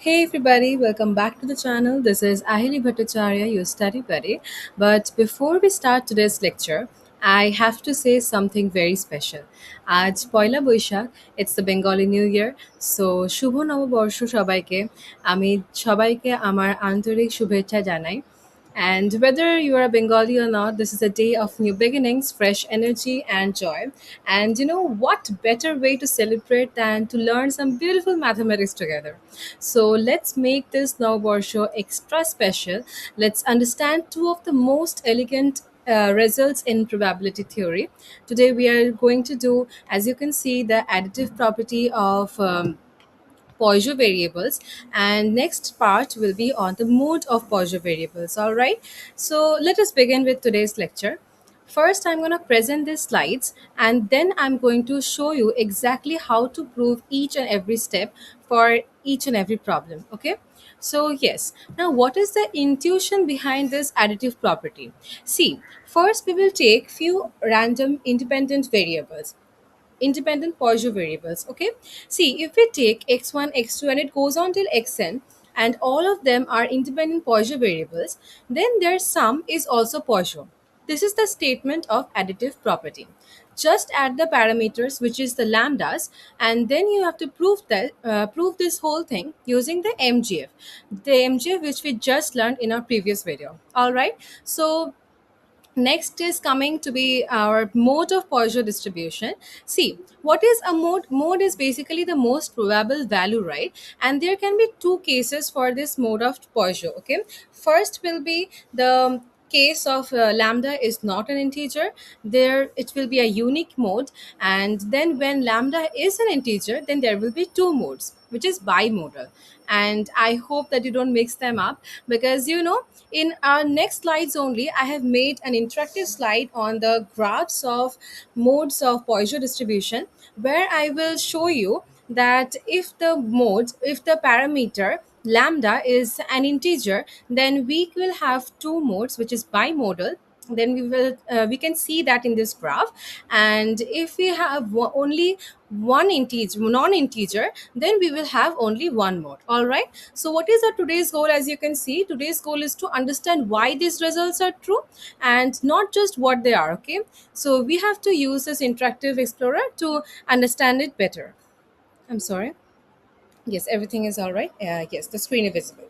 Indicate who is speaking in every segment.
Speaker 1: Hey everybody, welcome back to the channel. This is Ahili Bhattacharya, your study buddy. But before we start today's lecture, I have to say something very special. আজ পয়লা Boishakh, it's the Bengali New Year. So শুভ নববর্ষ সবাইকে। আমি সবাইকে আমার আন্তরিক শুভেচ্ছা জানাই। And whether you are a Bengali or not, this is a day of new beginnings, fresh energy, and joy. And you know what better way to celebrate than to learn some beautiful mathematics together? So let's make this Navbar show extra special. Let's understand two of the most elegant results in probability theory. Today we are going to do, as you can see, the additive property of Poisson variables, and next part will be on the mode of Poisson variables. All right, so let us begin with today's lecture. First, I'm going to present these slides, and then I'm going to show you exactly how to prove each and every step for each and every problem. Okay, so yes, now what is the intuition behind this additive property? See, first we will take few random independent variables, independent Poisson variables. Okay, see, if we take x1, x2, and it goes on till xn, and all of them are independent Poisson variables, then their sum is also Poisson. This is the statement of additive property. Just add the parameters, which is the lambdas, and then you have to prove this whole thing using the MGF which we just learned in our previous video. All right, so next is coming to be our mode of Poisson distribution. See, what is a mode? Mode is basically the most probable value, right? And there can be two cases for this mode of Poisson. Okay, first will be the case of lambda is not an integer. There it will be a unique mode, and then when lambda is an integer, then there will be two modes, which is bimodal. And I hope that you don't mix them up, because in our next slides only, I have made an interactive slide on the graphs of modes of Poisson distribution, where I will show you that if the parameter lambda is an integer, then we will have two modes, which is bimodal. Then we can see that in this graph. And if we have only one integer non-integer, then we will have only one mode. All right, so what is our today's goal? As you can see, today's goal is to understand why these results are true, and not just what they are. Okay, so we have to use this interactive explorer to understand it better. I'm sorry. Yes, everything is all right. Yes, the screen is visible.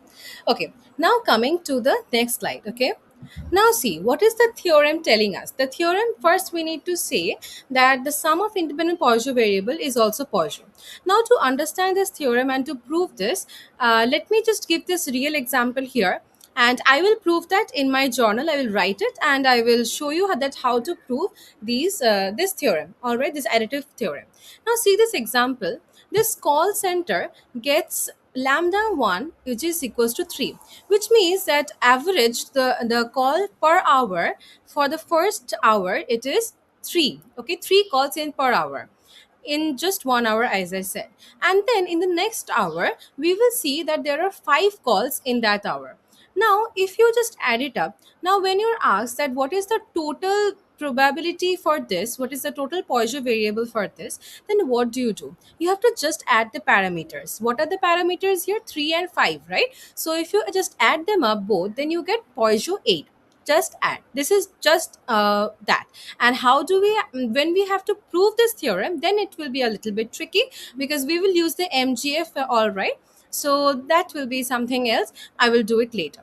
Speaker 1: Okay, now coming to the next slide. Okay, now see, what is the theorem telling us? The theorem, first we need to say that the sum of independent Poisson variable is also Poisson. Now to understand this theorem and to prove this, let me just give this real example here, and I will prove that in my journal. I will write it and I will show you how to prove this theorem. All right, this additive theorem. Now see this example. This call center gets lambda 1, which is equals to 3, which means that average the call per hour for the first hour, it is 3. Okay, 3 calls in per hour in just 1 hour, as I said. And then in the next hour, we will see that there are 5 calls in that hour. Now if you just add it up, now when you're asked that what is the total probability for this, what is the total Poisson variable for this, then what do? You have to just add the parameters. What are the parameters here? 3 and 5, right? So if you just add them up both, then you get Poisson 8. Just add. This is just that. And how do we, when we have to prove this theorem, then it will be a little bit tricky, because we will use the MGF. All right, so that will be something else. I will do it later.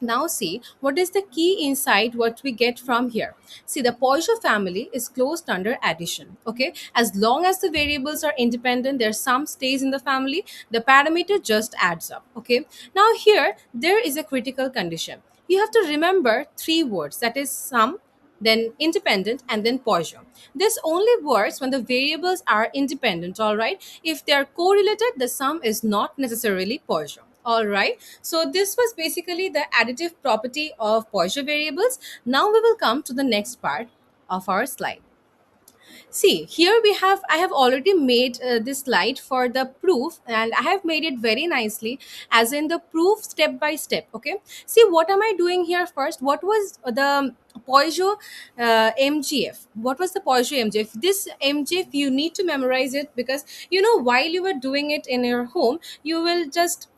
Speaker 1: Now see, what is the key insight what we get from here? See, the Poisson family is closed under addition. Okay, as long as the variables are independent, their sum stays in the family, the parameter just adds up. Okay, now here there is a critical condition. You have to remember three words, that is sum, then independent, and then Poisson. This only works when the variables are independent. All right, if they are correlated, the sum is not necessarily Poisson. All right, so this was basically the additive property of Poisson variables. Now we will come to the next part of our slide. See, here we have, I have already made this slide for the proof, and I have made it very nicely, as in the proof step by step. Okay, see, what am I doing here first? What was the Poisson MGF. What was the Poisson MGF? This MGF, you need to memorize it, because while you were doing it in your home, you will just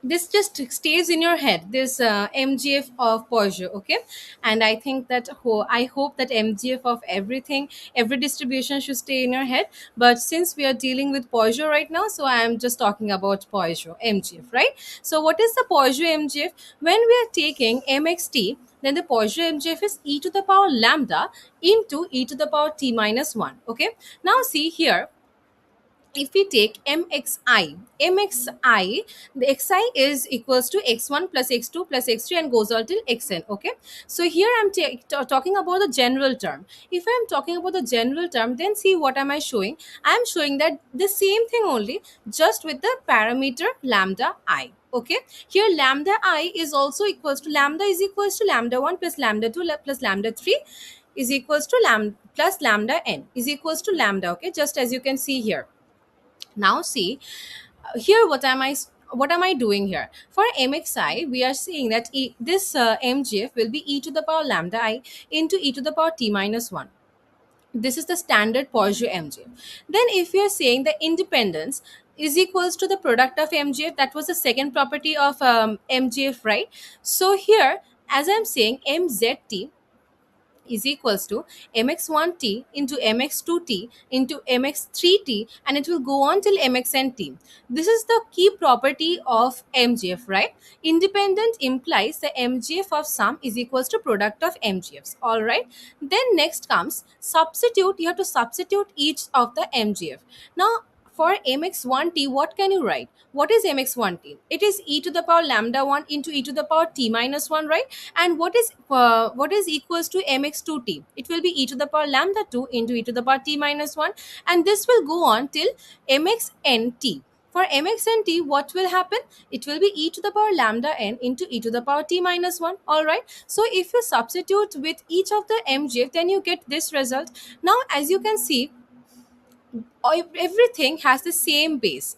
Speaker 1: this just stays in your head, this MGF of Poisson. Okay. And I think that I hope that MGF of everything, every distribution should stay in your head. But since we are dealing with Poisson right now, so I am just talking about Poisson MGF, right? So what is the Poisson MGF? When we are taking MXT, then the Poisson MGF is e to the power lambda into e to the power t minus 1. Okay. Now see here, if we take mxi, the xi is equals to x1 plus x2 plus x3 and goes on till xn. Okay. So here I'm talking about the general term. If I'm talking about the general term, then see what am I showing? I'm showing that the same thing only, just with the parameter lambda I. Okay. Here lambda I is also equals to, lambda is equals to lambda 1 plus lambda 2 plus lambda 3 is equals to lambda plus lambda n is equals to lambda. Okay. Just as you can see here. Now see, here what am I doing here? For mxi, we are seeing that this mgf will be e to the power lambda I into e to the power t minus 1. This is the standard Poisson mgf. Then if we are saying the independence is equals to the product of mgf, that was the second property of mgf, right? So here, as I'm saying, mzt is equals to mx1t into mx2t into mx3t, and it will go on till mxnt. This is the key property of mgf, right? Independent implies the mgf of sum is equals to product of mgfs. All right. Then next comes substitute. You have to substitute each of the mgf. Now for mx1t, what can you write? What is mx1t? It is e to the power lambda 1 into e to the power t minus 1, right? And what is equals to mx2t? It will be e to the power lambda 2 into e to the power t minus 1, and this will go on till mxnt. For mxnt, what will happen? It will be e to the power lambda n into e to the power t minus 1. All right. So if you substitute with each of the mgf, then you get this result. Now, as you can see, everything has the same base,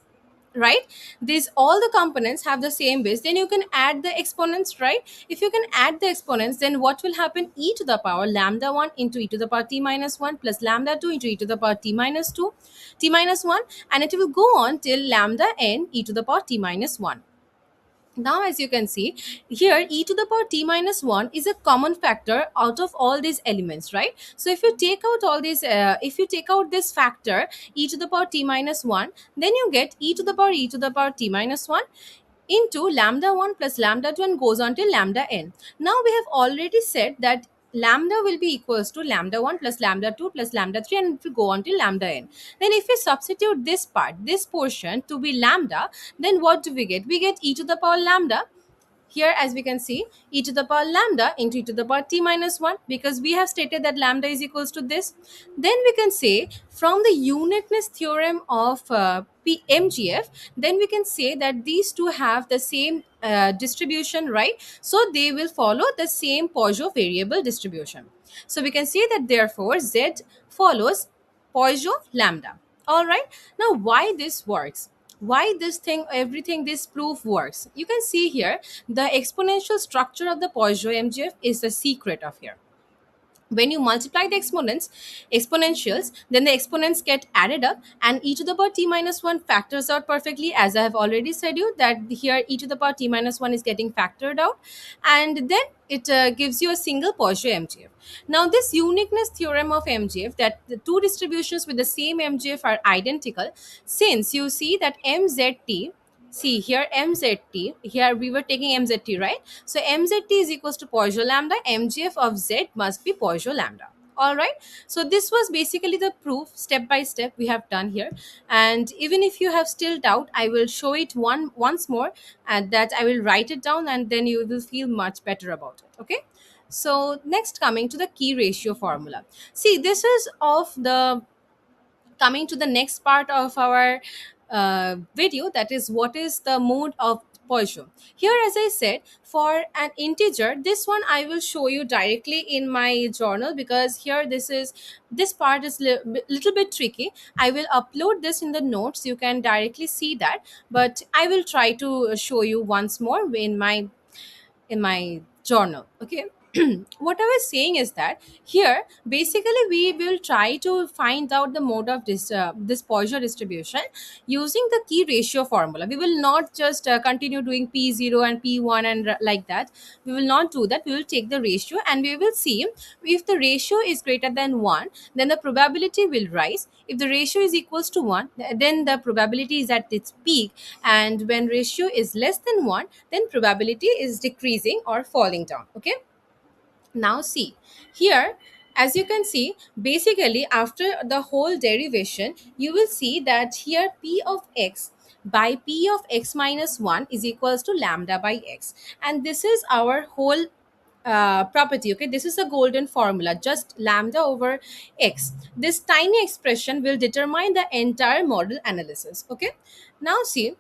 Speaker 1: right? These all the components have the same base. Then you can add the exponents, right? If you can add the exponents, then what will happen? E to the power lambda 1 into e to the power t minus 1 plus lambda 2 into e to the power t minus 2 t minus 1, and it will go on till lambda n e to the power t minus 1. Now, as you can see here, e to the power t minus 1 is a common factor out of all these elements, right? So if you take out all these, if you take out this factor e to the power t minus 1, then you get e to the power t minus 1 into lambda 1 plus lambda 2 and goes on till lambda n. Now we have already said that lambda will be equals to lambda 1 plus lambda 2 plus lambda 3, and it will go on till lambda n. Then if we substitute this part, this portion, to be lambda, then what do we get? We get e to the power lambda. Here, as we can see, e to the power lambda into e to the power t minus 1, because we have stated that lambda is equals to this. Then we can say, from the uniqueness theorem of mgf, then we can say that these two have the same distribution, right? So they will follow the same Poisson variable distribution. So we can say that therefore z follows Poisson lambda. All right. Now, why this works? Why this thing, everything, this proof works? You can see here, the exponential structure of the Poisson mgf is the secret of here. When you multiply the exponentials, then the exponents get added up, and e to the power t minus 1 factors out perfectly, as I have already said you that here e to the power t minus 1 is getting factored out, and then it gives you a single Poisson mgf. Now, this uniqueness theorem of mgf, that the two distributions with the same mgf are identical, since you see that mzt, see here mzt, here we were taking mzt, right? So mzt is equals to Poisson lambda. Mgf of z must be Poisson lambda. All right. So this was basically the proof, step by step, we have done here. And even if you have still doubt, I will show it once more, and that I will write it down, and then you will feel much better about it. Okay. So next, coming to the key ratio formula. See, this is of the coming to the next part of our video, that is, what is the mode of Poisson. Here, as I said, for an integer, this one I will show you directly in my journal, because here this part is little bit tricky. I will upload this in the notes, you can directly see that, but I will try to show you once more in my journal. Okay. what I was saying is that here basically we will try to find out the mode of this Poisson distribution using the key ratio formula. We will not just continue doing p0 and p1 and like that. We will not do that. We will take the ratio and we will see if the ratio is greater than 1, then the probability will rise. If the ratio is equals to 1, then the probability is at its peak, and when ratio is less than 1, then probability is decreasing or falling down. Okay, now see here, as you can see, basically after the whole derivation you will see that here p of x by p of x minus 1 is equals to lambda by x, and this is our whole property. Okay, this is a golden formula, just lambda over x. This tiny expression will determine the entire model analysis. Okay, now see,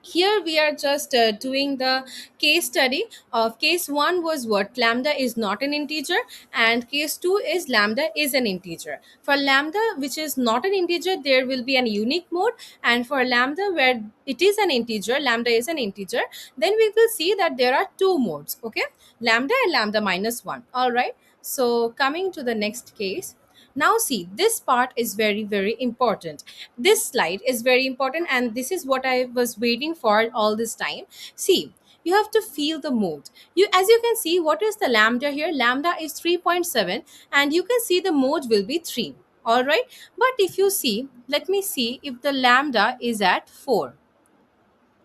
Speaker 1: here we are just doing the case study of case 1 was what lambda is not an integer, and case 2 is lambda is an integer. For lambda which is not an integer, there will be an unique mode, and for lambda where it is an integer, lambda is an integer, then we will see that there are two modes. Okay, lambda and lambda minus 1. All right, so coming to the next case. Now see, this part is very very important. This slide is very important, and this is what I was waiting for all this time. See, you have to feel the mode. You, as you can see, what is the lambda here? Lambda is 3.7, and you can see the mode will be 3. All right, but if you see, let me see if the lambda is at 4.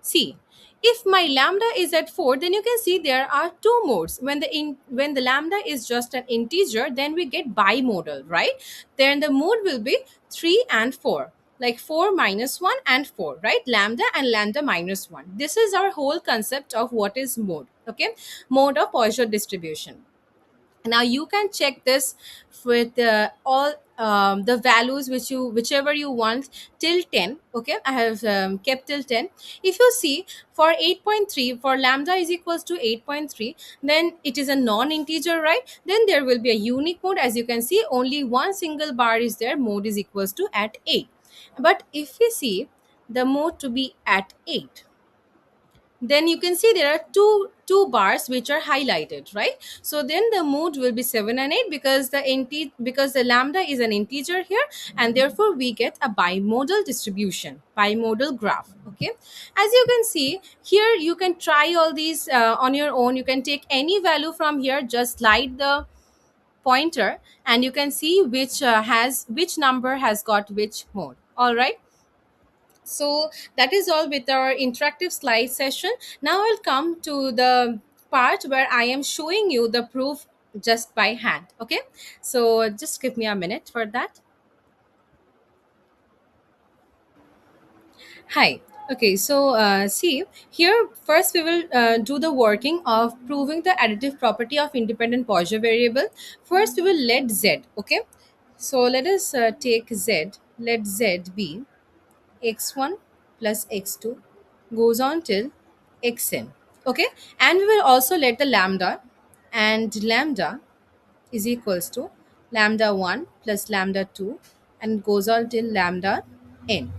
Speaker 1: See, if my lambda is at 4, then you can see there are two modes. When the lambda is just an integer, then we get bimodal, right? Then the mode will be 3 and 4, like 4 minus 1 and 4, right? Lambda and lambda minus 1. This is our whole concept of what is mode. Okay, mode of Poisson distribution. Now you can check this with all the values whichever you want till 10. Okay, I have kept till 10. If you see, for 8.3, for lambda is equals to 8.3, then it is a non-integer, right? Then there will be a unique mode. As you can see, only one single bar is there, mode is equals to at 8. But if we see the mode to be at 8, then you can see there are two bars which are highlighted, right? So then the mode will be 7 and 8, because because the lambda is an integer here, and therefore we get a bimodal distribution, bimodal graph. Okay, as you can see here, you can try all these on your own. You can take any value from here, just slide the pointer, and you can see which number has got which mode. All right, so that is all with our interactive slide session. Now I'll come to the part where I am showing you the proof just by hand. Okay, so just give me a minute for that. Hi. Okay, so see here, first we will do the working of proving the additive property of independent Poisson variable. First we will let z. Okay, so let us take z. Let z be x1 plus x2 goes on till xn. Okay, and we will also let the lambda, and lambda is equals to lambda 1 plus lambda 2, and goes on till lambda n.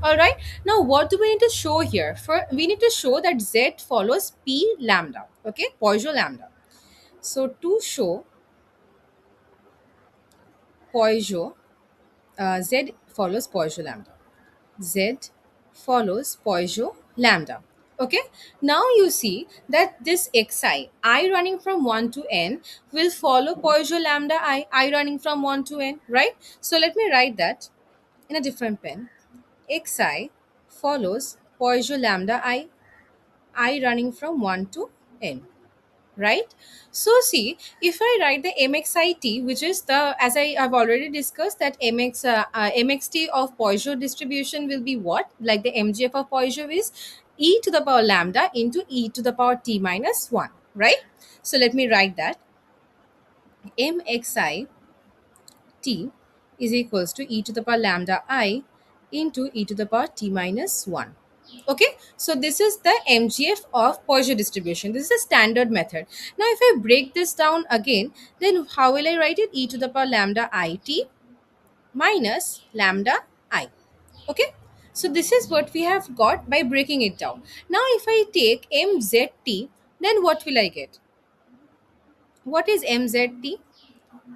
Speaker 1: All right, now what do we need to show here? For we need to show that z follows p lambda. Okay, Poisson lambda. So to show Poisson, z follows Poisson lambda. Z follows Poisson lambda. Okay, now you see that this xi, I running from 1 to n, will follow Poisson lambda I running from 1 to n, right? So let me write that in a different pen. Xi follows Poisson lambda I running from 1 to n, right? So see, if I write the mxit, which is the, as I have already discussed, that mxt of Poisson distribution will be what, like the mgf of Poisson is e to the power lambda into e to the power t minus 1, right? So let me write that mxi t is equals to e to the power lambda I into e to the power t minus 1. Okay, so this is the mgf of Poisson distribution. This is a standard method. Now if I break this down again, then how will I write it? E to the power lambda it minus lambda I. Okay, so this is what we have got by breaking it down. Now if I take mzt, then what will I get? What is mzt?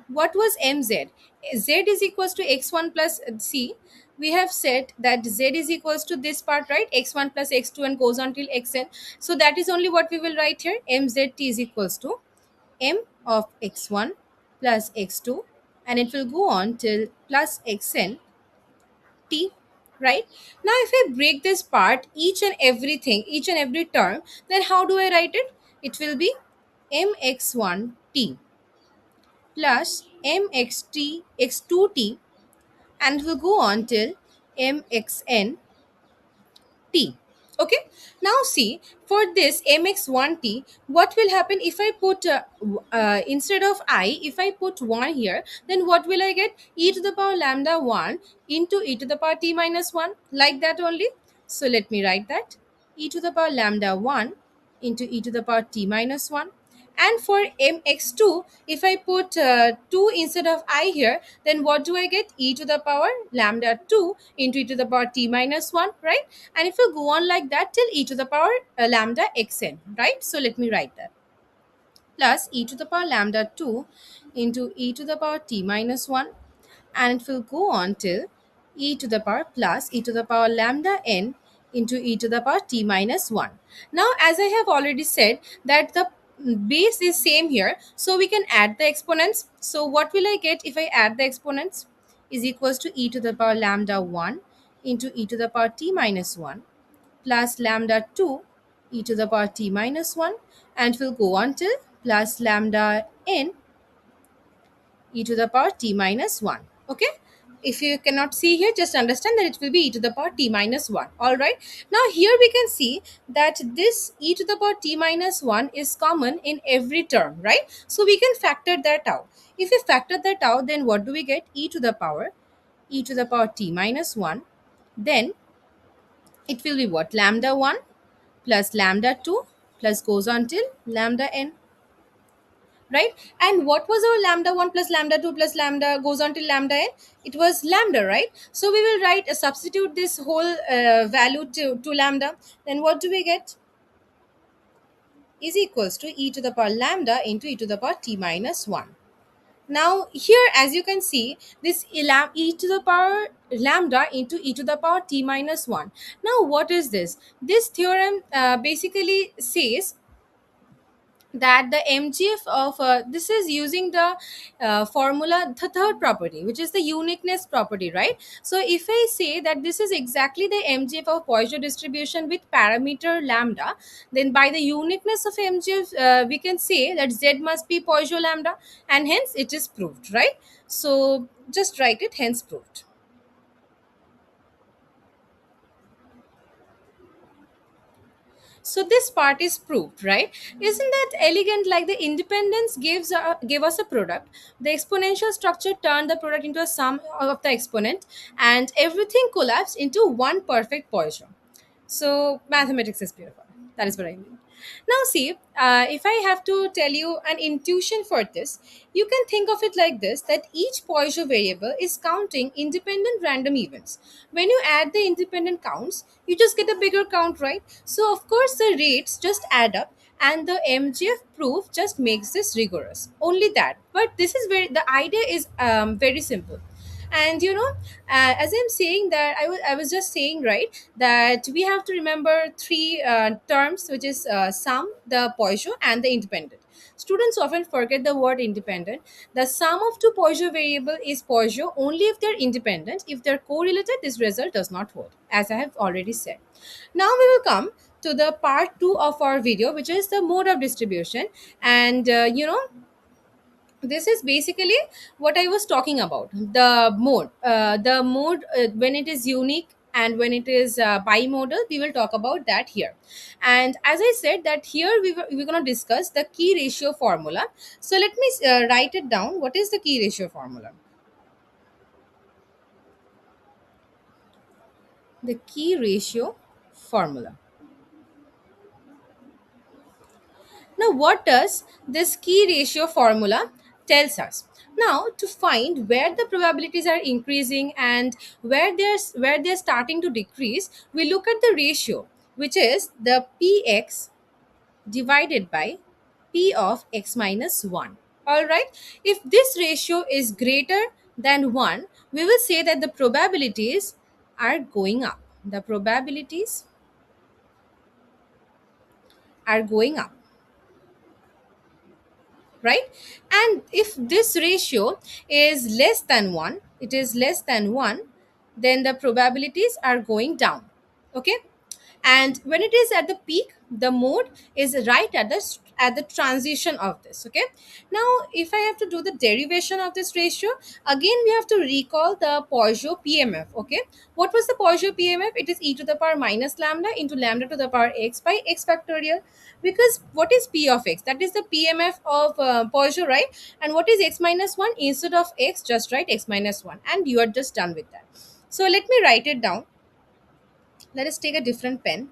Speaker 1: What was mz? Z is equals to x1 plus c. We have said that z is equals to this part, right? X1 plus x2 and goes on till xn. So that is only what we will write here. Mzt is equals to m of x1 plus x2, and it will go on till plus xn t, right? Now if I break this part, each and everything, each and every term, then how do I write it? It will be mx1t plus mxt x2t, and it will go on till mxn t. Okay, now see, for this mx1t, what will happen if I put instead of I, if I put 1 here, then what will I get? E to the power lambda 1 into e to the power t minus 1, like that only. So let me write that: e to the power lambda 1 into e to the power t minus 1. And for mx2, if I put 2 instead of I here, then what do I get? E to the power lambda 2 into e to the power t minus 1, right? And if you go on like that till e to the power lambda xn, right? So let me write that: plus e to the power lambda 2 into e to the power t minus 1, and it will go on till e to the power plus e to the power lambda n into e to the power t minus 1. Now, as I have already said that the base is same here, so we can add the exponents. So what will I get if I add the exponents? Is equals to e to the power lambda 1 into e to the power t minus 1 plus lambda 2 e to the power t minus 1, and it will go on till plus lambda n e to the power t minus 1. Okay, if you cannot see here, just understand that it will be e to the power t minus 1. All right, now here we can see that this e to the power t minus 1 is common in every term, right? So we can factor that out. If we factor that out, then what do we get? E to the power t minus 1. Then it will be what? Lambda 1 plus lambda 2 plus goes on till lambda n, right? And what was our lambda 1 plus lambda 2 plus lambda goes on till lambda n? It was lambda, right? So we will write substitute this whole value to lambda. Then what do we get? Is equals to e to the power lambda into e to the power t minus 1. Now here, as you can see, this e to the power lambda into e to the power t minus 1. Now what is this? This theorem basically says that the mgf of this is using the formula, the third property, which is the uniqueness property, right? So if I say that this is exactly the mgf of Poisson distribution with parameter lambda, then by the uniqueness of mgf we can say that z must be Poisson lambda, and hence it is proved, right? So just write it, hence proved. So this part is proved, right? Isn't that elegant? Like the independence gave us a product. The exponential structure turned the product into a sum of the exponent, and everything collapsed into one perfect Poisson. So mathematics is beautiful. That is what I mean. Now, see, if I have to tell you an intuition for this, you can think of it like this: that each Poisson variable is counting independent random events. When you add the independent counts, you just get a bigger count, right? So, of course, the rates just add up, and the MGF proof just makes this rigorous. Only that. But this is the idea is very simple. And as I'm saying that, I was just saying, right, that we have to remember three terms, which is sum, the Poisson, and the independent. Students often forget the word independent. The sum of two Poisson variable is Poisson only if they're independent. If they're correlated, this result does not hold, as I have already said. Now we will come to the part 2 of our video, which is the mode of distribution. And this is basically what I was talking about: the mode when it is unique and when it is bimodal. We will talk about that here. And as I said that here we're going to discuss the key ratio formula. So let me write it down. What is the key ratio formula? The key ratio formula. Now, what does this key ratio formula tells us? Now, to find where the probabilities are increasing and where they're starting to decrease, we look at the ratio, which is the px divided by p of x minus 1. All right. If this ratio is greater than 1, we will say that the probabilities are going up. The probabilities are going up, right? And if this ratio is less than 1, it is less than 1, then the probabilities are going down. Okay. And when it is at the peak, the mode is right at the transition of this. Okay. Now if I have to do the derivation of this ratio, again we have to recall the Poisson PMF. Okay. What was the Poisson PMF? It is e to the power minus lambda into lambda to the power x by x factorial. Because what is p of x? That is the PMF of Poisson, right? And what is x minus 1? Instead of x, just write x minus 1 and you are just done with that. So let me write it down. Let us take a different pen.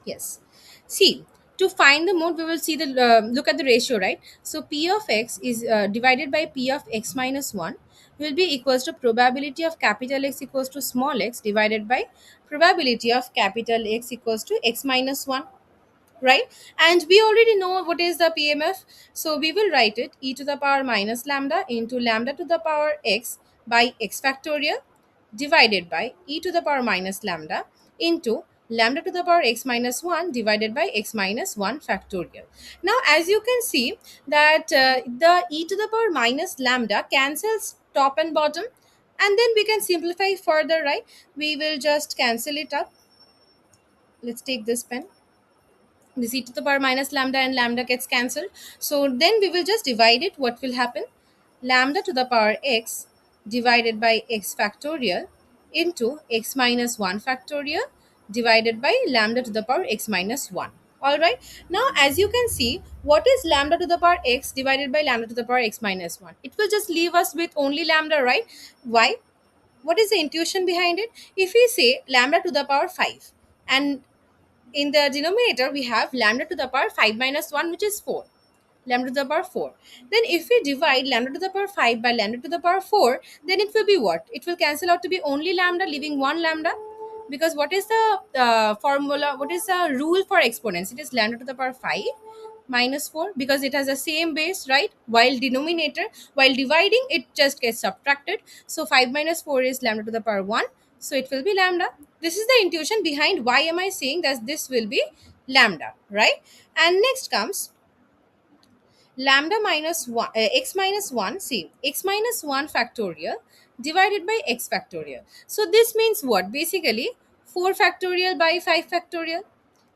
Speaker 1: Yes. See, to find the mode, we will see the look at the ratio, right? So p of x is divided by p of x minus 1 will be equals to probability of capital X equals to small x divided by probability of capital X equals to x minus 1, right? And we already know what is the PMF. So we will write it e to the power minus lambda into lambda to the power x by x factorial divided by e to the power minus lambda into lambda to the power x minus 1 divided by x minus 1 factorial. Now as you can see that the e to the power minus lambda cancels top and bottom, and then we can simplify further, right? We will just cancel it up. Let's take this pen. This e to the power minus lambda and lambda gets cancelled. So then we will just divide it. What will happen? Lambda to the power x divided by x factorial into x minus 1 factorial divided by lambda to the power x minus 1. All right. Now, as you can see, what is lambda to the power x divided by lambda to the power x minus 1? It will just leave us with only lambda, right? Why? What is the intuition behind it? If we say lambda to the power 5 and in the denominator we have lambda to the power 5 minus 1, which is 4, lambda to the power 4. Then if we divide lambda to the power 5 by lambda to the power 4, then it will be what? It will cancel out to be only lambda, leaving one lambda. Because what is the formula, what is the rule for exponents? It is lambda to the power 5 minus 4, because it has the same base, right? While denominator, while dividing, it just gets subtracted. So 5 minus 4 is lambda to the power 1, so it will be lambda. This is the intuition behind why am I saying that this will be lambda, right? And next comes lambda minus 1 x minus 1. See, x minus 1 factorial divided by x factorial. So this means what? Basically 4 factorial by 5 factorial.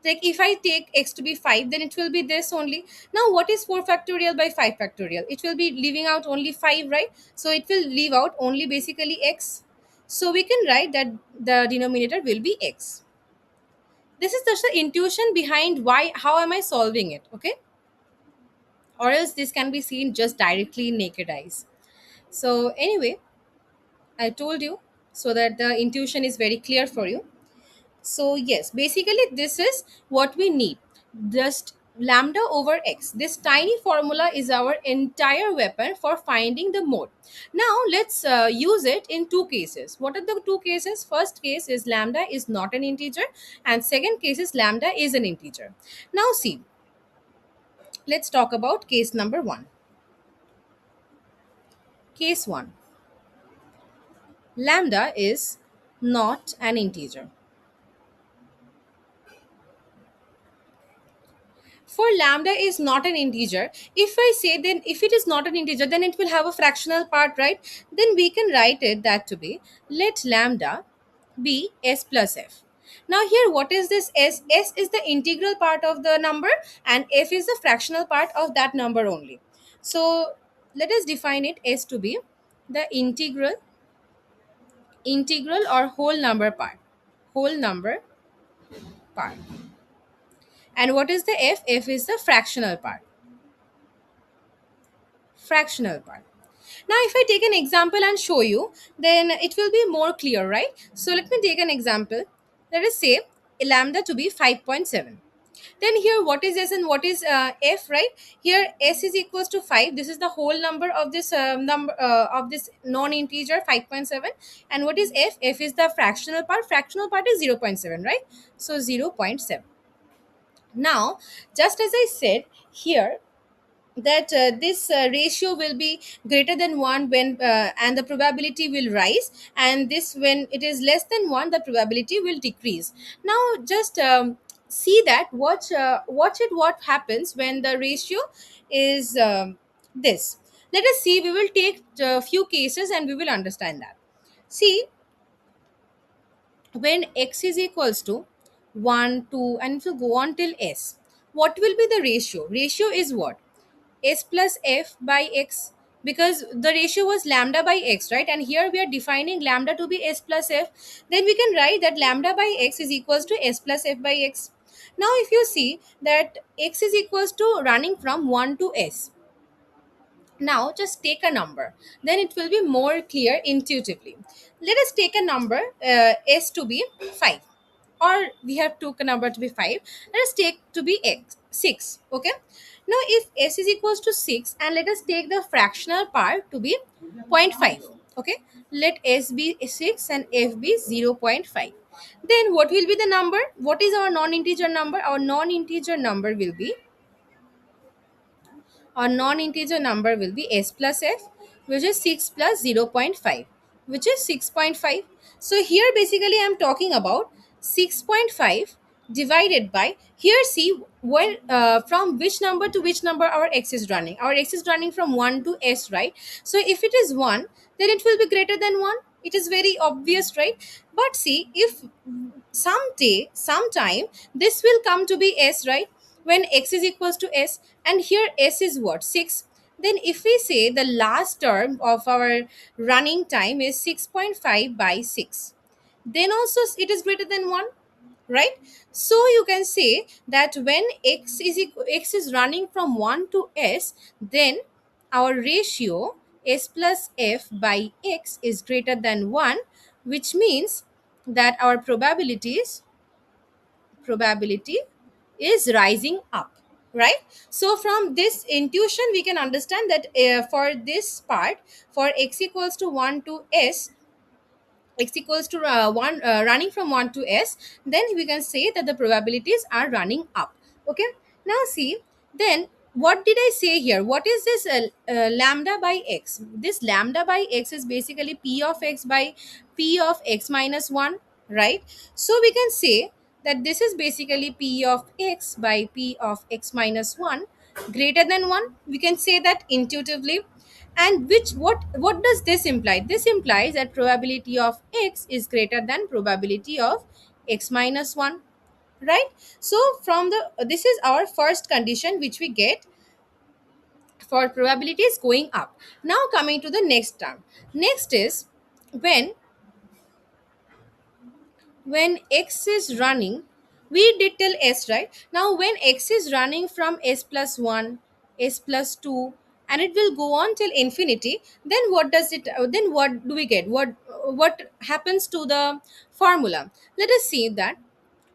Speaker 1: Like if I take x to be 5, then it will be this only. Now what is 4 factorial by 5 factorial? It will be leaving out only 5, right? So it will leave out only basically x. So we can write that the denominator will be x. This is just the intuition behind why, how am I solving it, okay? Or else this can be seen just directly in naked eyes. So anyway, I told you so that the intuition is very clear for you. So yes, basically this is what we need. Just lambda over x. This tiny formula is our entire weapon for finding the mode. Now let's use it in two cases. What are the two cases? First case is lambda is not an integer, and second case is lambda is an integer. Now see, let's talk about case number 1. Case 1. Lambda is not an integer. For lambda is not an integer, if I say, then if it is not an integer, then it will have a fractional part, right? Then we can write it that to be, let lambda be s plus f. Now here, what is this s? S is the integral part of the number and f is the fractional part of that number only. So let us define it s to be the integral or whole number part, whole number part. And what is the f? F is the fractional part, fractional part. Now if I take an example and show you, then it will be more clear, right? So let me take an example. Let us say lambda to be 5.7. Then here, what is s and what is f, right? Here s is equals to 5. This is the whole number of this number of this non-integer 5.7. And what is f? F is the fractional part. Fractional part is 0.7, right? So 0.7. Now, just as I said here, that this ratio will be greater than 1 when and the probability will rise, and this when it is less than 1 the probability will decrease. Now just see that, watch it what happens when the ratio is this. Let us see, we will take a few cases and we will understand that. See, when x is equals to 1 2 and it will go on till s, what will be the ratio? Ratio is what? S plus f by x, because the ratio was lambda by x, right? And here we are defining lambda to be s plus f. Then we can write that lambda by x is equals to s plus f by x. Now if you see that x is equals to running from 1 to s, now just take a number, then it will be more clear intuitively. Let us take a number, s to be 5, or we have took a number to be 5. Let us take to be x 6. Okay, now if s is equals to 6 and let us take the fractional part to be zero point 0.5. Okay, let s be 6 and f be 0.5. Then what will be the number? What is our non-integer number? Our non-integer number will be, our non-integer number will be s plus f, which is 6 plus zero point 0.5, which is 6.5. So here basically I'm talking about 6.5 divided by, here see, when from which number to which number our x is running. Our x is running from 1 to s, right? So if it is 1, then it will be greater than 1. It is very obvious, right? But see, if sometime this will come to be s, right? When x is equals to s, and here s is what, 6, then if we say the last term of our running time is 6.5 by 6, then also it is greater than 1, right? So you can say that when x is running from 1 to s, then our ratio s plus f by x is greater than 1, which means that our probability is rising up, right? So from this intuition we can understand that for this part, for x equals to 1 to s, x equals to 1 running from 1 to s, then we can say that the probabilities are running up. Okay, now see, then what did I say here? What is this lambda by x? This lambda by x is basically p of x by p of x minus 1, right? So we can say that this is basically p of x by p of x minus 1 greater than 1. We can say that intuitively. And which, what does this imply? This implies that probability of x is greater than probability of x minus 1, right? So from the, this is our first condition which we get for probabilities going up. Now coming to the next term. Next is when x is running, we did till s, right? Now when x is running from s plus 1, s plus 2, and it will go on till infinity, then what does it, then what do we get? What happens to the formula? Let us see that.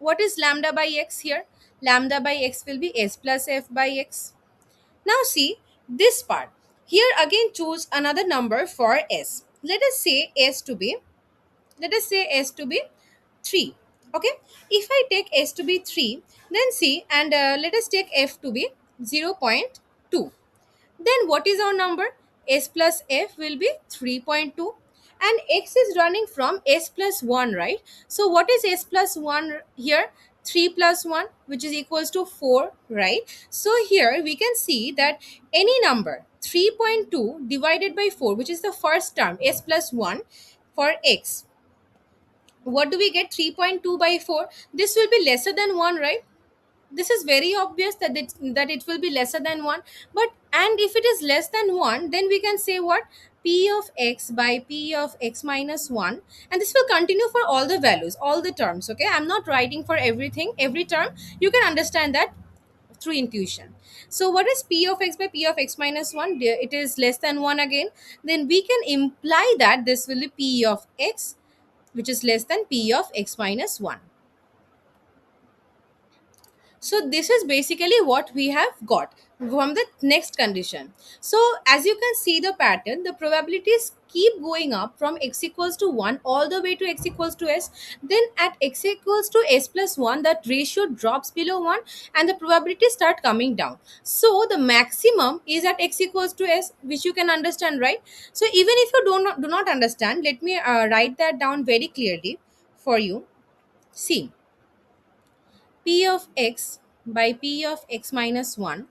Speaker 1: What is lambda by x here? Lambda by x will be s plus f by x. Now see this part. Here again choose another number for s. Let us say s to be, let us say s to be 3. Okay, if I take s to be 3, then see, and let us take f to be zero point 0.2, then what is our number? S plus f will be 3.2, and x is running from s plus 1, right? So what is s plus 1 here? 3 plus 1, which is equals to 4, right? So here we can see that any number 3.2 divided by 4, which is the first term, s plus 1 for x, what do we get? 3.2 by 4. This will be lesser than 1, right? This is very obvious that that it will be lesser than 1. But and if it is less than 1, then we can say what? P of x by p of x minus 1, and this will continue for all the values, all the terms. Okay, I'm not writing for everything, every term. You can understand that through intuition. So what is p of x by p of x minus 1? It is less than 1 again. Then we can imply that this will be p of x, which is less than p of x minus 1. So this is basically what we have got from the next condition. So as you can see the pattern, the probabilities keep going up from x equals to 1 all the way to x equals to s. Then at x equals to s plus 1, that ratio drops below 1 and the probabilities start coming down. So the maximum is at x equals to s, which you can understand, right? So even if you do not understand, let me write that down very clearly for you. See, p of x by p of x minus 1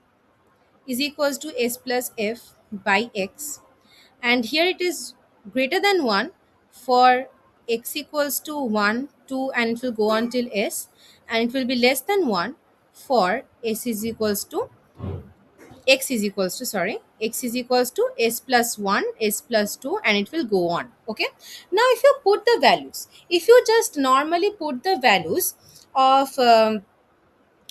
Speaker 1: is equals to s plus f by x, and here it is greater than 1 for x equals to 1 2, and it will go on till s, and it will be less than 1 for s is equals to x is equals to, sorry, x is equals to s plus 1 s plus 2, and it will go on. Okay, now if you put the values, if you just normally put the values of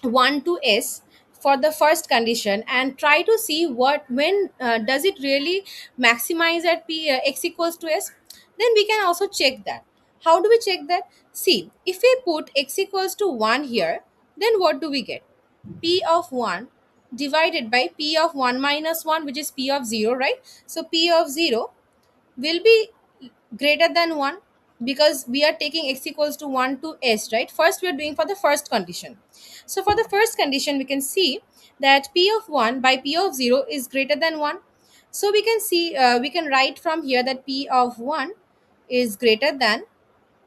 Speaker 1: 1 to s for the first condition and try to see what when does it really maximize at x equals to s, then we can also check that. How do we check that? See, if we put x equals to 1 here, then what do we get? P of 1 divided by p of 1 minus 1, which is p of 0, right? So p of 0 will be greater than 1, because we are taking x equals to 1 to s, right? First we are doing for the first condition. So for the first condition we can see that p of 1 by p of 0 is greater than 1. So we can see, we can write from here that p of 1 is greater than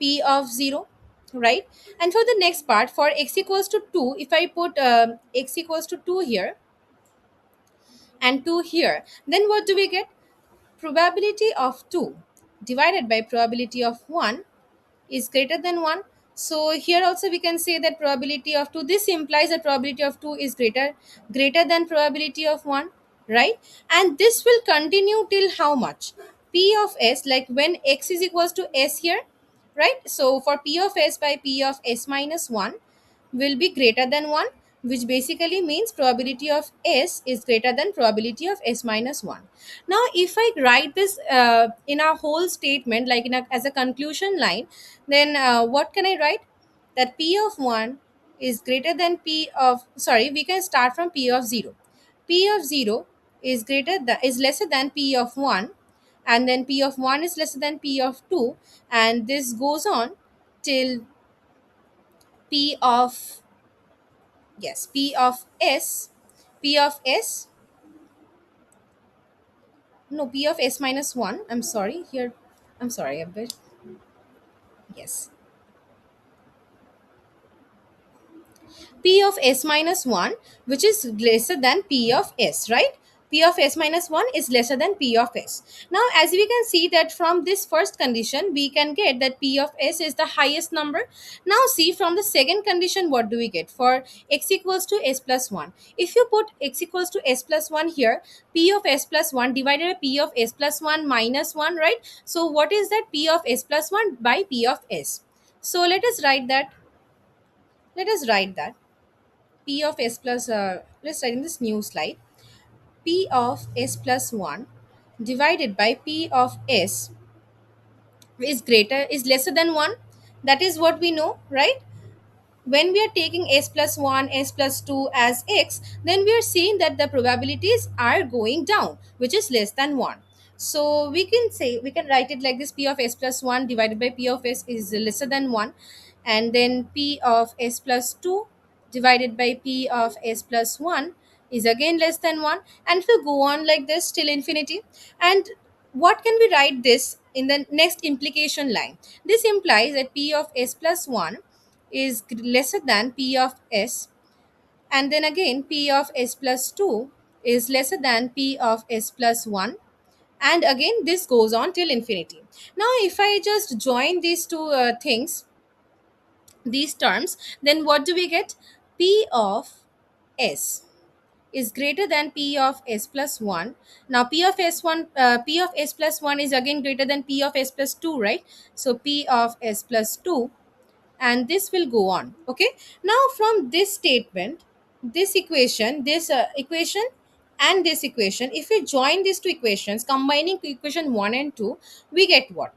Speaker 1: p of 0, right? And for the next part, for x equals to 2, if I put x equals to 2 here and 2 here, then what do we get? Probability of 2 divided by probability of 1 is greater than 1. So here also we can say that probability of 2, this implies that probability of 2 is greater than probability of 1, right? And this will continue till how much? P of s, like when x is equals to s here, right? So for p of s by p of s minus 1 will be greater than 1, which basically means probability of s is greater than probability of s minus 1. Now if I write this in a whole statement, like as a conclusion line, then what can I write? That p of 1 is greater than p of, sorry, we can start from p of 0. P of 0 is lesser than p of 1, and then p of 1 is lesser than p of 2, and this goes on till p of, yes, p of s, p of s, no, p of s minus 1, I'm sorry here, I'm sorry a bit, yes, p of s minus 1, which is lesser than p of s, right? P of s minus 1 is lesser than p of s. Now as we can see that from this first condition we can get that p of s is the highest number. Now see, from the second condition what do we get? For x equals to s plus 1, if you put x equals to s plus 1 here, p of s plus 1 divided by p of s plus 1 minus 1, right? So what is that? P of s plus 1 by p of s. So let us write that p of s plus, let's write in this new slide, p of s plus 1 divided by p of s is lesser than 1. That is what we know, right? When we are taking s plus 1 s plus 2 as x, then we are seeing that the probabilities are going down, which is less than 1. So we can say, we can write it like this: p of s plus 1 divided by p of s is lesser than 1, and then p of s plus 2 divided by p of s plus 1 is again less than 1, and it will go on like this till infinity. And what can we write this in the next implication line? This implies that p of s plus 1 is lesser than p of s, and then again p of s plus 2 is lesser than p of s plus 1, and again this goes on till infinity. Now if I just join these two things, these terms, then what do we get? P of s is greater than p of s plus 1. Now p of s plus 1 is again greater than p of s plus 2, right? So p of s plus 2, and this will go on. Okay, now from this statement, this equation and this equation, if we join these two equations, combining equation 1 and 2, we get what?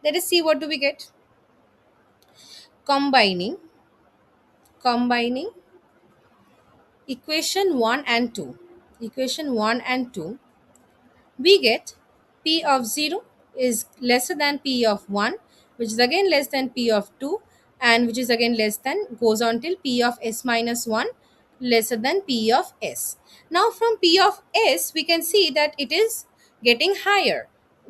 Speaker 1: Let us see, what do we get? Combining equation 1 and 2, equation 1 and 2, we get P of 0 is lesser than P of 1, which is again less than P of 2, and which is again less than, goes on till P of S minus 1 lesser than P of S. Now from P of S, we can see that it is getting higher.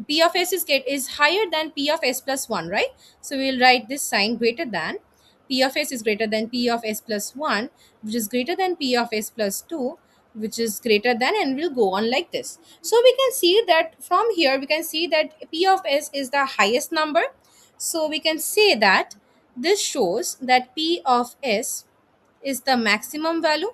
Speaker 1: P of S is higher than P of S plus 1, right? So we will write this sign greater than. P of S is greater than P of S plus 1, which is greater than P of S plus 2, which is greater than, and we'll go on like this. So we can see that from here, we can see that P of S is the highest number. So we can say that this shows that P of S is the maximum value,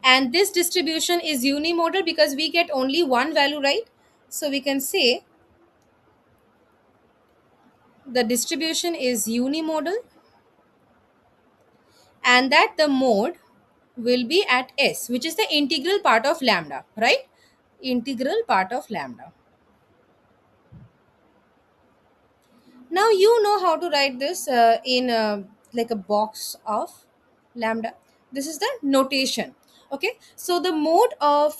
Speaker 1: and this distribution is unimodal because we get only one value, right? So we can say the distribution is unimodal, and that the mode will be at S, which is the integral part of lambda, right? Integral part of lambda. Now you know how to write this in like a box of lambda. This is the notation. Okay, so the mode of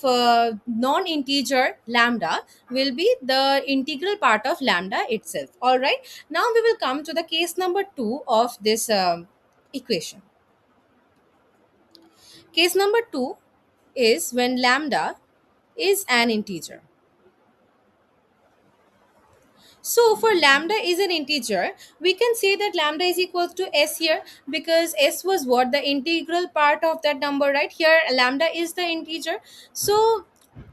Speaker 1: non-integer lambda will be the integral part of lambda itself. All right. Now we will come to the case number 2 of this equation. Case number 2 is when lambda is an integer. So for lambda is an integer, we can say that lambda is equal to s here, because s was what, the integral part of that number, right? Here lambda is the integer. So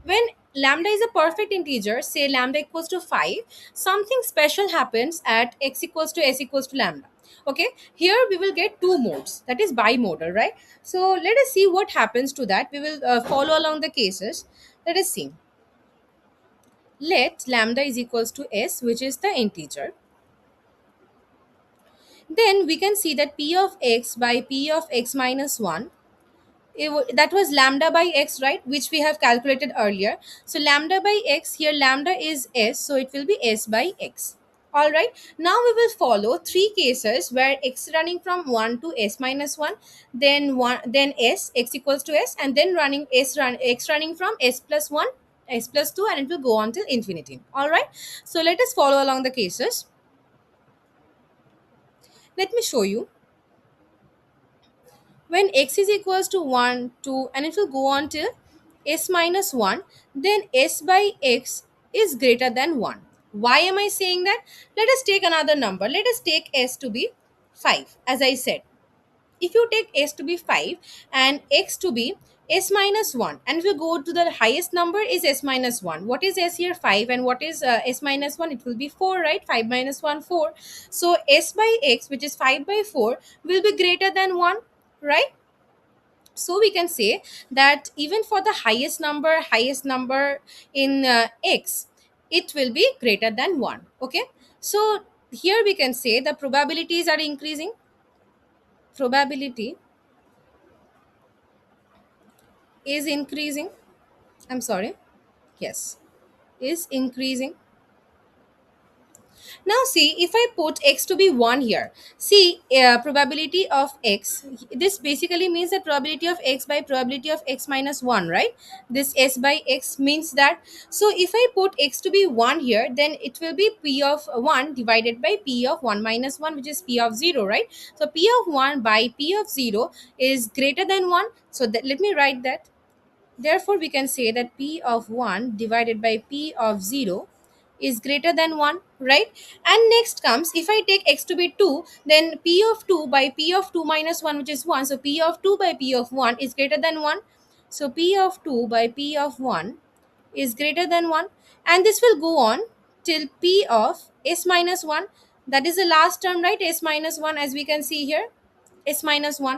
Speaker 1: when lambda is a perfect integer, say lambda equals to 5, something special happens at x equals to s equals to lambda. Okay, here we will get two modes, that is bimodal, right? So let us see what happens to that. We will follow along the cases. Let us see. Let lambda is equals to s, which is the integer. Then we can see that P of x by P of x minus 1, that was lambda by x, right, which we have calculated earlier. So lambda by x, here lambda is s, so it will be s by x. All right, now we will follow three cases where x running from 1 to s minus 1, then 1, then x equals to s, and then running x running from s plus 1, s plus 2, and it will go on till infinity. All right, so let us follow along the cases. Let me show you. When x is equals to 1, 2, and it will go on till s minus 1, then s by x is greater than 1. Why am I saying that? Let us take another number. Let us take s to be 5, as I said. If you take s to be 5 and x to be s minus 1, and if you go to the highest number is s minus 1, what is s here? 5. And what is s minus 1? It will be 4, right? 5 minus 1, 4. So s by x, which is 5 by 4, will be greater than 1, right? So we can say that even for the highest number in x, it will be greater than 1. Okay, so here we can say the probabilities are increasing. Probability is increasing. I'm sorry, yes, is increasing. Now see, if I put x to be 1 here, see, probability of x, this basically means the probability of x by probability of x minus 1, right? This s by x means that. So if I put x to be 1 here, then it will be p of 1 divided by p of 1 minus 1, which is p of 0, right? So p of 1 by p of 0 is greater than 1. So that, let me write that. Therefore, we can say that p of 1 divided by p of 0 is greater than 1, right? And next comes, if I take x to be 2, then p of 2 by p of 2 minus 1, which is 1. So p of 2 by p of 1 is greater than 1. So p of 2 by p of 1 is greater than 1. And this will go on till p of s minus 1. That is the last term, right? S minus 1, as we can see here, s minus 1.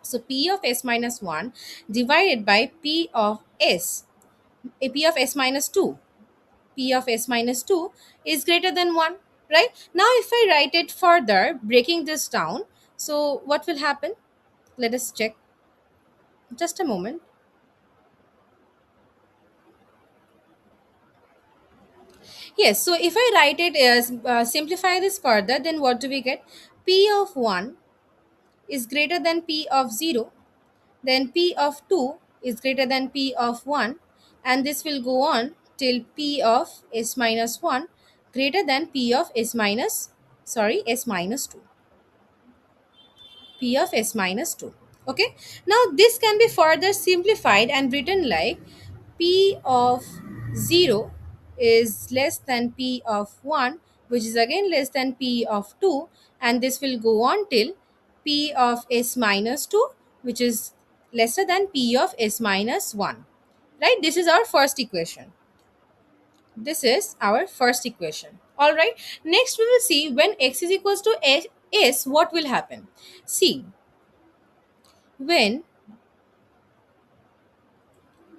Speaker 1: So p of s minus 1 divided by p of s, a p of s minus 2, p of s minus 2 is greater than 1, right? Now if I write it further, breaking this down, so what will happen? Let us check. Just a moment. Yes, so if I write it as simplify this further, then what do we get? P of 1 is greater than P of 0, then P of 2 is greater than P of 1, and this will go on till P of S minus 1 greater than P of S minus 2. P of S minus 2. Okay. Now this can be further simplified and written like P of 0 is less than P of 1, which is again less than P of 2, and this will go on till P of S minus 2, which is lesser than P of S minus 1. Right? This is our first equation. This is our first equation. All right. Next, we will see when x is equals to s, what will happen. See, when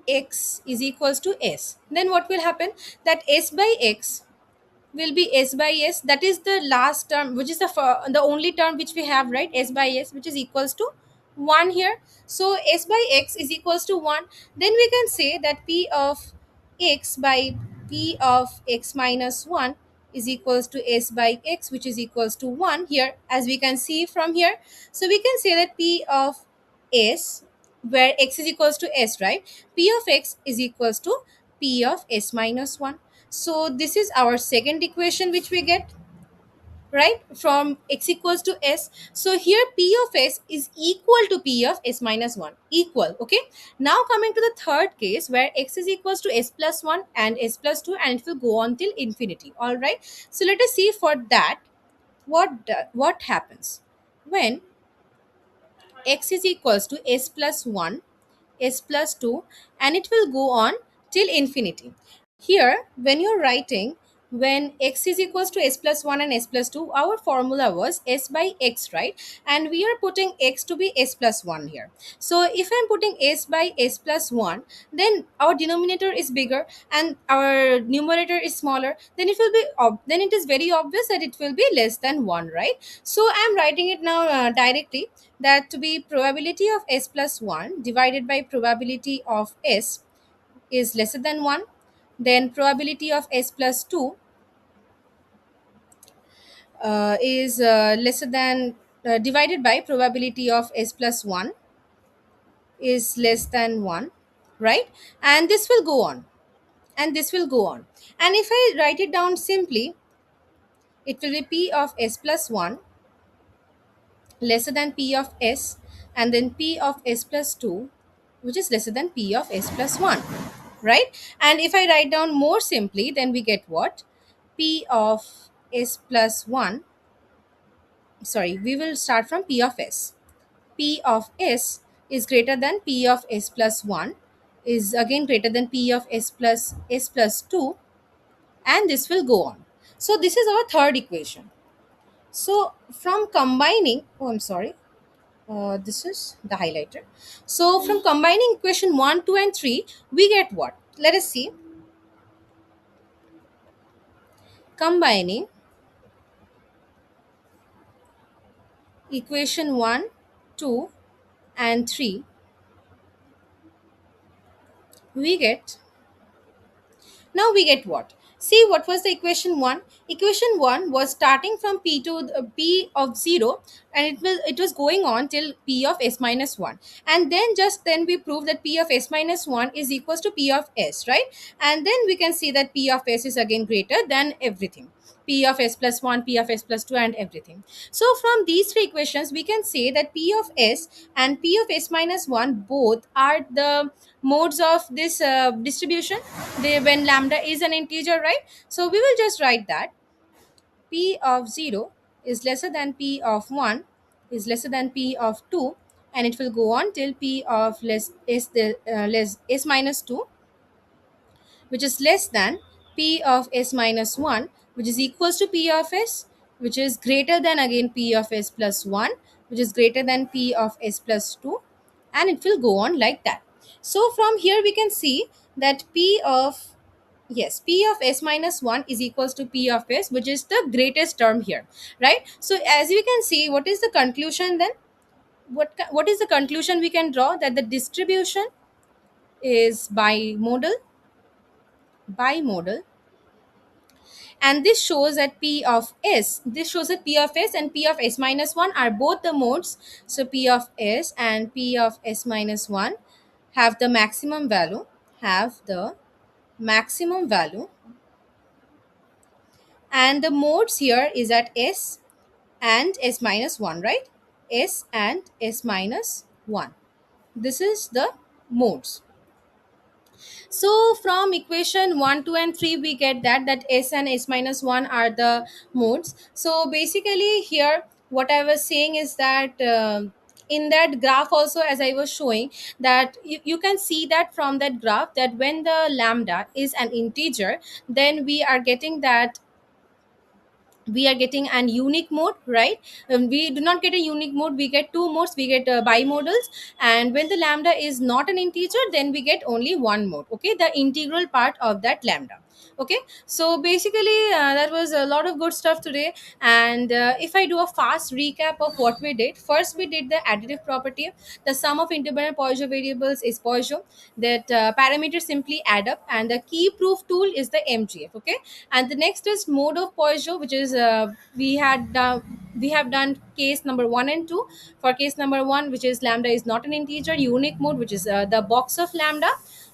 Speaker 1: x is equals to s, then what will happen, that s by x will be s by s, that is the last term, which is the only term which we have, right? S by s, which is equals to 1 here. So s by x is equals to 1. Then we can say that p of x by p of x minus 1 is equals to s by x, which is equals to 1 here, as we can see from here. So we can say that p of s, where x is equals to s, right? P of x is equals to p of s minus 1. So this is our second equation which we get, right, from x equals to s. So here p of s is equal to p of s minus 1, equal. Okay. Now coming to the third case where x is equals to s plus 1 and s plus 2, and it will go on till infinity. All right. So let us see for that what happens when x is equals to s plus 1, s plus 2, and it will go on till infinity. Here, when you're writing when x is equals to s plus 1 and s plus 2, our formula was s by x, right? And we are putting x to be s plus 1 here. So if I'm putting s by s plus 1, then our denominator is bigger and our numerator is smaller, then it will be then it is very obvious that it will be less than 1, right? So I'm writing it now directly, that to be probability of s plus 1 divided by probability of s is lesser than 1, then probability of s plus 2 is lesser than divided by probability of s plus 1 is less than 1, right? And this will go on, and this will go on. And if I write it down simply, it will be p of s plus 1 lesser than p of s, and then p of s plus 2, which is lesser than p of s plus 1, right? And if I write down more simply, then we get what? P of s plus 1, sorry, we will start from p of s. P of s is greater than p of s plus 1, is again greater than p of s plus 2, and this will go on. So this is our third equation. So from combining, oh, I'm sorry, this is the highlighter. So from combining equation 1, 2, and 3, we get what? Let us see. Combining equation 1, 2, and 3, we get, now we get what? See, what was the equation 1? Equation 1 was starting from p to p of 0, and it was going on till p of s minus 1. And then just then we proved that p of s minus 1 is equals to p of s, right? And then we can see that p of s is again greater than everything. P of s plus 1, P of s plus 2, and everything. So from these three equations, we can say that P of s and P of s minus 1 both are the modes of this distribution, when lambda is an integer, right? So we will just write that P of 0 is lesser than P of 1 is lesser than P of 2, and it will go on till P of less s minus 2, which is less than p of s minus 1, which is equals to p of s, which is greater than again p of s plus 1, which is greater than p of s plus 2, and it will go on like that. So from here we can see that p of, yes, p of s minus 1 is equals to p of s, which is the greatest term here, right? So as we can see, what is the conclusion then? What is the conclusion we can draw? That the distribution is bimodal, bimodal, And this shows that P of S, this shows that P of S and P of S minus 1 are both the modes. So P of S and P of S minus 1 have the maximum value, have the maximum value, and the modes here is at S and S minus 1, right? S and S minus 1. This is the modes. So from equation 1, 2 and 3 we get that S and S minus 1 are the modes. So basically here what I was saying is that in that graph also, as I was showing, that you can see that from that graph that when the lambda is an integer, then we are getting an unique mode, right? We do not get a unique mode, we get two modes, we get bimodals. And when the lambda is not an integer, then we get only one mode, okay, the integral part of that lambda. Okay, so basically that was a lot of good stuff today. And if I do a fast recap of what we did, first we did the additive property. The sum of independent Poisson variables is Poisson, that parameters simply add up, and the key proof tool is the MGF. Okay, and the next is mode of Poisson, which is we have done case number 1 and 2. For case number 1, which is lambda is not an integer, unique mode, which is the box of lambda,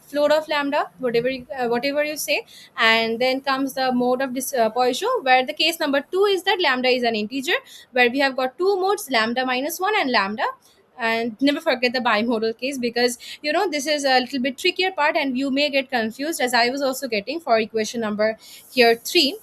Speaker 1: floor of lambda, whatever you say. And then comes the mode of this Poisson, where the case number 2 is that lambda is an integer, where we have got two modes, lambda minus 1 and lambda. And never forget the bimodal case, because this is a little bit trickier part and you may get confused, as I was also getting for equation number here 3,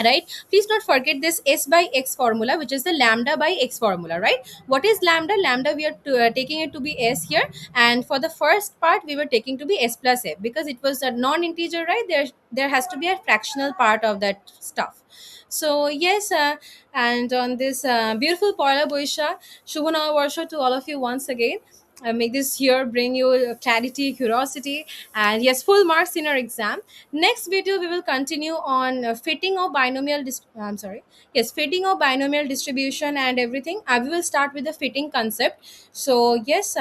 Speaker 1: right? Please not forget this S by X formula, which is the lambda by X formula, right? What is lambda? Lambda, we are taking it to be S here, and for the first part we were taking to be S plus F, because it was a non-integer, right? There has to be a fractional part of that stuff. So yes, and on this beautiful Poila Boisha, Shubhana Varsha to all of you once again. Make this year bring you clarity, curiosity, and yes, full marks in our exam. Next video we will continue on fitting of I'm sorry, yes, fitting of binomial distribution and everything. We will start with the fitting concept. So yes,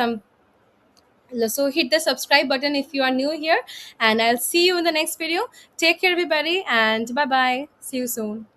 Speaker 1: so hit the subscribe button if you are new here, and I'll see you in the next video. Take care everybody, and bye bye, see you soon.